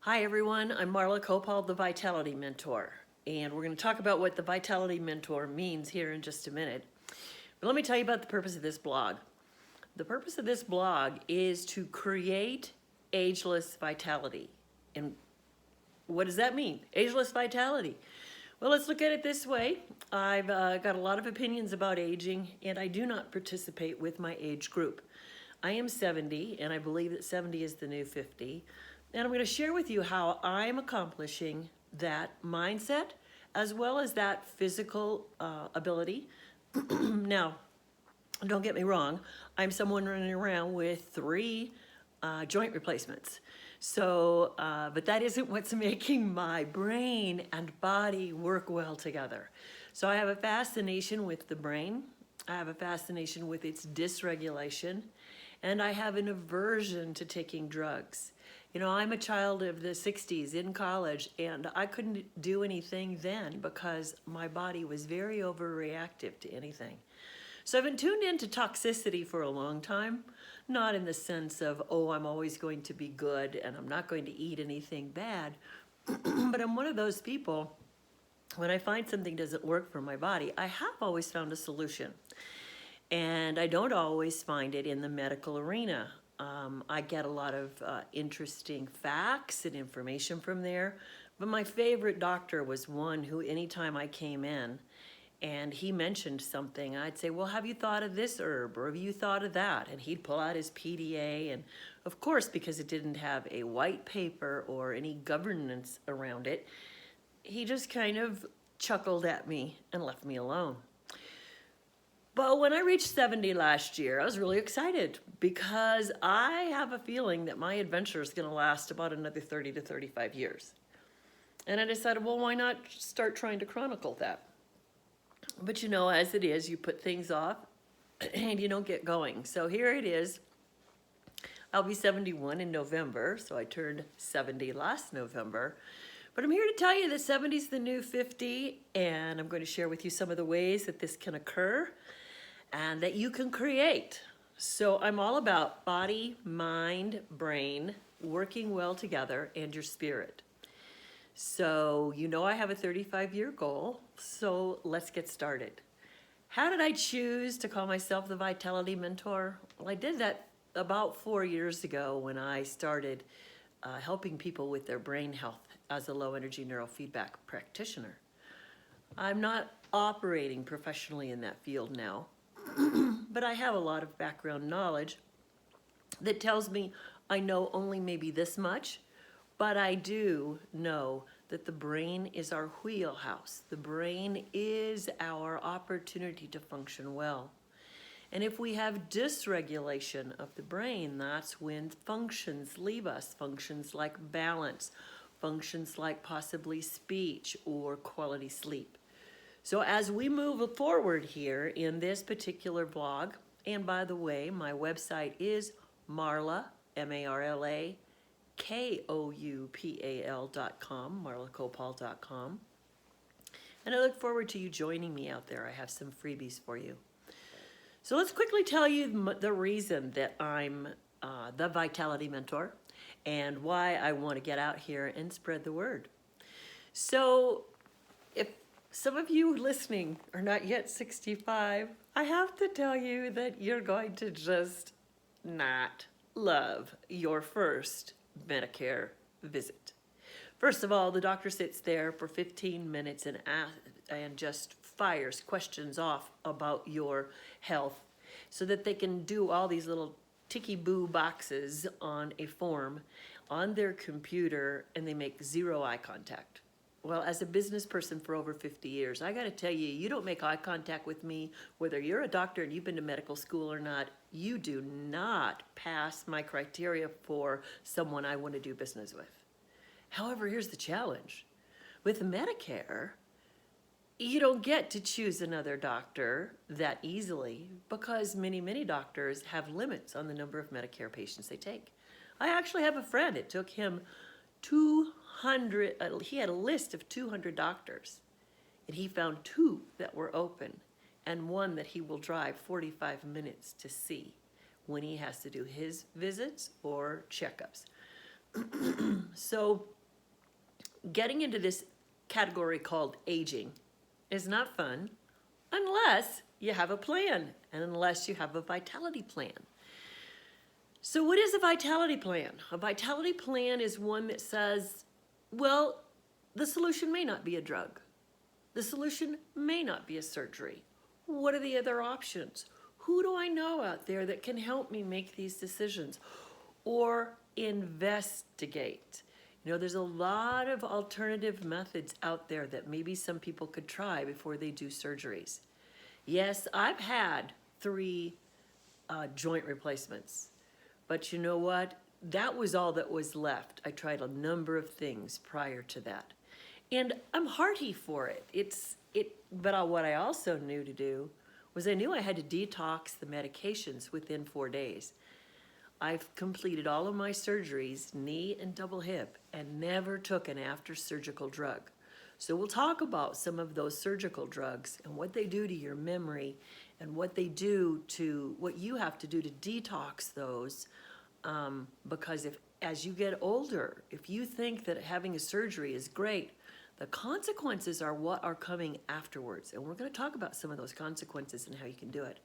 Hi everyone, I'm Marla Copal, the Vitality Mentor, and we're going to talk about what the Vitality Mentor means here in just a minute. But let me tell you about the purpose of this blog. The purpose of this blog is to create ageless vitality. And what does that mean? Ageless vitality. Well, let's look at it this way. I've got a lot of opinions about aging, and I do not participate with my age group. I am 70, and I believe that 70 is the new 50. And I'm going to share with you how I'm accomplishing that mindset as well as that physical ability. Now, don't get me wrong, I'm someone running around with 3 joint replacements. So, but that isn't what's making my brain and body work well together. So I have a fascination with the brain. I have a fascination with its dysregulation. And I have an aversion to taking drugs. You know, I'm a child of the 60s in college, and I couldn't do anything then because my body was very overreactive to anything. So I've been tuned into toxicity for a long time, not in the sense of, oh, I'm always going to be good and I'm not going to eat anything bad, but I'm one of those people, when I find something doesn't work for my body, I have always found a solution. And I don't always find it in the medical arena. I get a lot of interesting facts and information from there. But my favorite doctor was one who, anytime I came in and he mentioned something, I'd say, well, have you thought of this herb or have you thought of that? And he'd pull out his PDA. And of course, because it didn't have a white paper or any governance around it, he just kind of chuckled at me and left me alone. But when I reached 70 last year, I was really excited because I have a feeling that my adventure is going to last about another 30 to 35 years. And I decided, well, why not start trying to chronicle that? But you know, as it is, you put things off and you don't get going. So here it is. I'll be 71 in November, so I turned 70 last November. But I'm here to tell you that 70 is the new 50, and I'm going to share with you some of the ways that this can occur and that you can create. So I'm all about body, mind, brain, working well together, and your spirit. So you know I have a 35-year goal, so let's get started. How did I choose to call myself the Vitality Mentor? Well, I did that about 4 years ago when I started helping people with their brain health as a low-energy neurofeedback practitioner. I'm not operating professionally in that field now, but I have a lot of background knowledge that tells me I know only maybe this much, but I do know that the brain is our wheelhouse. The brain is our opportunity to function well. And if we have dysregulation of the brain, that's when functions leave us, functions like balance, functions like possibly speech or quality sleep. So as we move forward here in this particular blog, and by the way, my website is Marla, M-A-R-L-A, Koupal.com, marlacopal.com. And I look forward to you joining me out there. I have some freebies for you. So let's quickly tell you the reason that I'm the Vitality Mentor and why I want to get out here and spread the word. So if some of you listening are not yet 65, I have to tell you that you're going to just not love your first Medicare visit. First of all, the doctor sits there for 15 minutes and just fires questions off about your health so that they can do all these little ticky-boo boxes on a form on their computer, and they make 0 eye contact. Well, as a business person for over 50 years, I got to tell you, you don't make eye contact with me, whether you're a doctor and you've been to medical school or not, you do not pass my criteria for someone I want to do business with. However, here's the challenge. With Medicare, you don't get to choose another doctor that easily because many doctors have limits on the number of Medicare patients they take. I actually have a friend, it took him 200, he had a list of 200 doctors, and he found 2 that were open and 1 that he will drive 45 minutes to see when he has to do his visits or checkups. So getting into this category called aging is not fun unless you have a plan and unless you have a vitality plan. So what is a vitality plan? A vitality plan is one that says, well, the solution may not be a drug. The solution may not be a surgery. What are the other options? Who do I know out there that can help me make these decisions? Or investigate. You know, there's a lot of alternative methods out there that maybe some people could try before they do surgeries. Yes, I've had 3 joint replacements, but you know what? That was all that was left. I tried a number of things prior to that, and I'm hearty for it. But what I also knew to do was I knew I had to detox the medications within 4 days. I've completed all of my surgeries, knee and double hip, and never took an after-surgical drug. So we'll talk about some of those surgical drugs and what they do to your memory and what they do to what you have to do to detox those. Because as you get older, if you think that having a surgery is great, the consequences are what are coming afterwards. And we're going to talk about some of those consequences and how you can do it.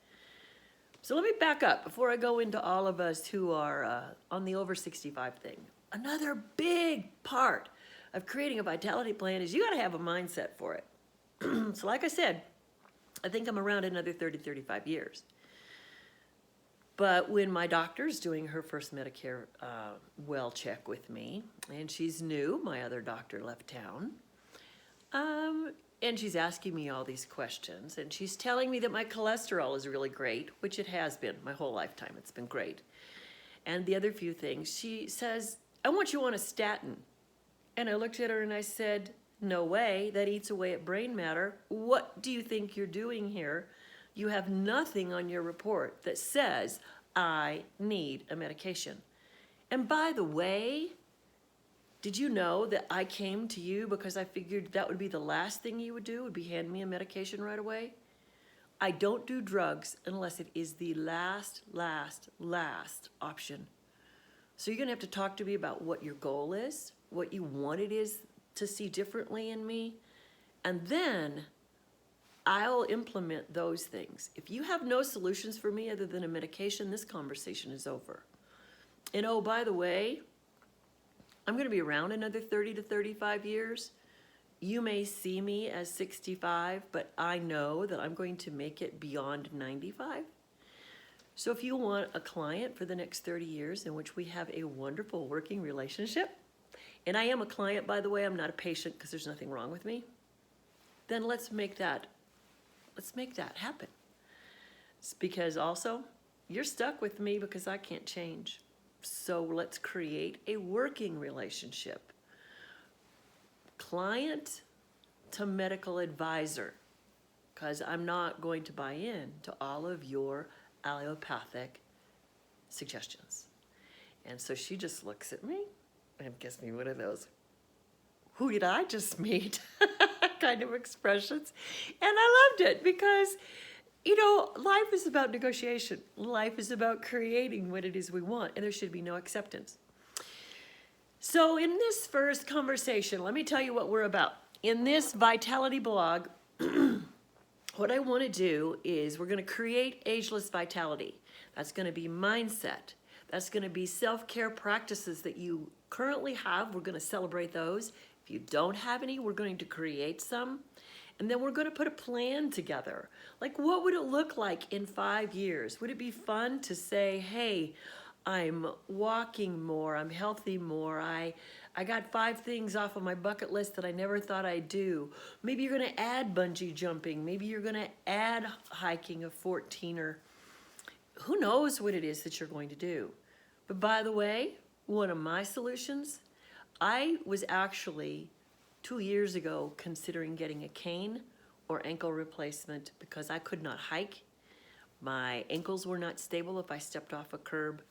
So let me back up before I go into all of us who are on the over 65 thing. Another big part of creating a vitality plan is you got to have a mindset for it. So like I said, I think I'm around another 30, 35 years. But when my doctor's doing her first Medicare well check with me, and she's new, my other doctor left town, and she's asking me all these questions, and she's telling me that my cholesterol is really great, which it has been my whole lifetime. It's been great. And the other few things, she says, I want you on a statin. And I looked at her and I said, no way, that eats away at brain matter. What do you think you're doing here? You have nothing on your report that says, I need a medication. And by the way, did you know that I came to you because I figured that would be the last thing you would do, would be hand me a medication right away? I don't do drugs unless it is the last option. So you're gonna have to talk to me about what your goal is, what you want it is to see differently in me, and then I'll implement those things. If you have no solutions for me other than a medication, this conversation is over. And oh, by the way, I'm gonna be around another 30 to 35 years. You may see me as 65, but I know that I'm going to make it beyond 95. So if you want a client for the next 30 years in which we have a wonderful working relationship, and I am a client, by the way, I'm not a patient because there's nothing wrong with me, then let's make that happen. It's because also, you're stuck with me because I can't change. So let's create a working relationship. Client to medical advisor, because I'm not going to buy in to all of your allopathic suggestions. And so she just looks at me and gives me one of those, who did I just meet kind of expressions. And I loved it because, you know, life is about negotiation. Life is about creating what it is we want, and there should be no acceptance. So in this first conversation, let me tell you what we're about. In this Vitality blog, what I want to do is we're going to create ageless vitality. That's going to be mindset. That's going to be self-care practices that you currently have. We're going to celebrate those. If you don't have any, we're going to create some. And then we're going to put a plan together. Like, what would it look like in 5 years? Would it be fun to say, hey, I'm walking more, I'm healthy more, I got 5 things off of my bucket list that I never thought I'd do. Maybe you're gonna add bungee jumping, maybe you're gonna add hiking a 14er. Who knows what it is that you're going to do? But by the way, one of my solutions, I was actually 2 years ago considering getting a cane or ankle replacement because I could not hike. My ankles were not stable if I stepped off a curb.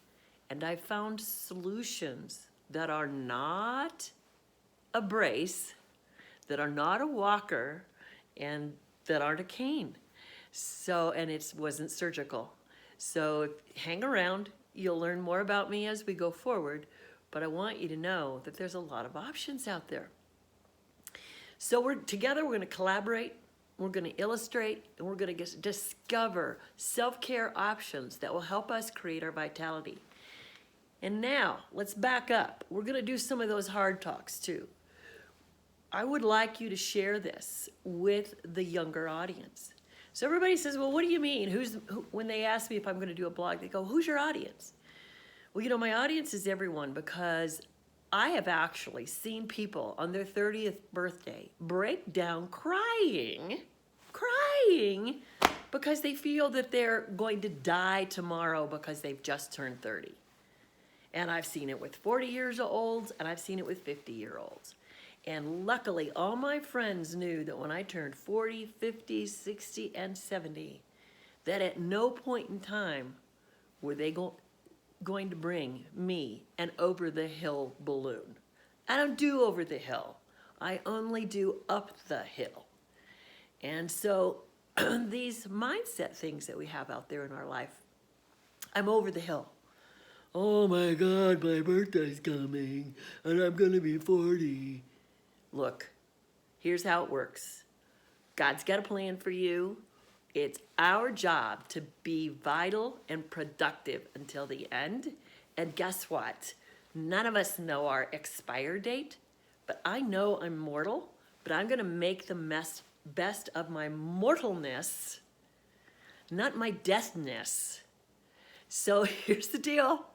And I found solutions that are not a brace, that are not a walker, and that aren't a cane. So, and it wasn't surgical. So hang around, you'll learn more about me as we go forward, but I want you to know that there's a lot of options out there. So we're going to collaborate, we're going to illustrate, and we're going to discover self-care options that will help us create our vitality. And now, let's back up. We're going to do some of those hard talks too. I would like you to share this with the younger audience. So everybody says, well, what do you mean? When they ask me if I'm going to do a blog, they go, who's your audience? Well, you know, my audience is everyone, because I have actually seen people on their 30th birthday break down crying, because they feel that they're going to die tomorrow because they've just turned 30. And I've seen it with 40-year-olds, and I've seen it with 50-year-olds. And luckily, all my friends knew that when I turned 40, 50, 60, and 70, that at no point in time were they going to bring me an over-the-hill balloon. I don't do over the hill. I only do up the hill. And so these mindset things that we have out there in our life, I'm over the hill. Oh my God, my birthday's coming, and I'm going to be 40. Look, here's how it works. God's got a plan for you. It's our job to be vital and productive until the end. And guess what? None of us know our expire date, but I know I'm mortal, but I'm going to make the best of my mortalness, not my deathness. So here's the deal.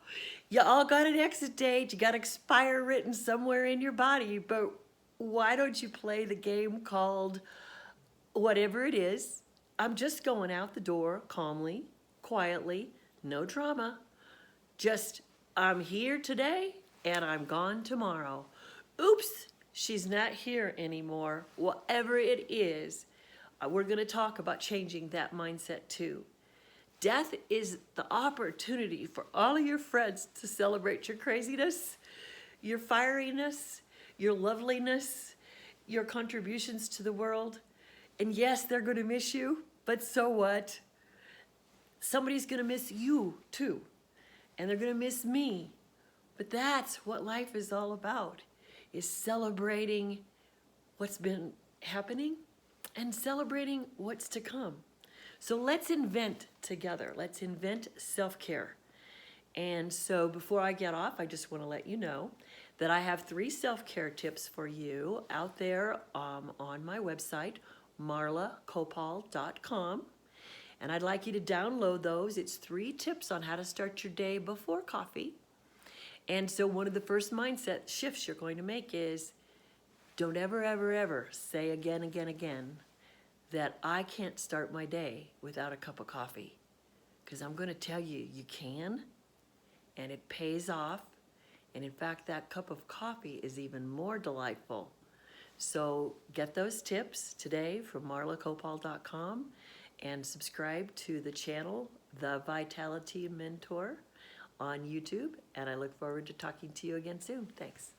You all got an exit date. You got expire written somewhere in your body, but why don't you play the game called whatever it is? I'm just going out the door calmly, quietly, no drama. Just, I'm here today and I'm gone tomorrow. Oops, she's not here anymore. Whatever it is, we're going to talk about changing that mindset too. Death is the opportunity for all of your friends to celebrate your craziness, your fieriness, your loveliness, your contributions to the world. And yes, they're going to miss you, but so what? Somebody's going to miss you too, and they're going to miss me. But that's what life is all about, is celebrating what's been happening and celebrating what's to come. So let's invent together. Let's invent self-care. And so before I get off, I just want to let you know that I have 3 self-care tips for you out there on my website, marlacopal.com. And I'd like you to download those. It's 3 tips on how to start your day before coffee. And so one of the first mindset shifts you're going to make is, don't ever, ever, ever say again, that I can't start my day without a cup of coffee. Because I'm going to tell you, you can, and it pays off. And in fact, that cup of coffee is even more delightful. So get those tips today from marlacopal.com and subscribe to the channel, The Vitality Mentor, on YouTube. And I look forward to talking to you again soon. Thanks.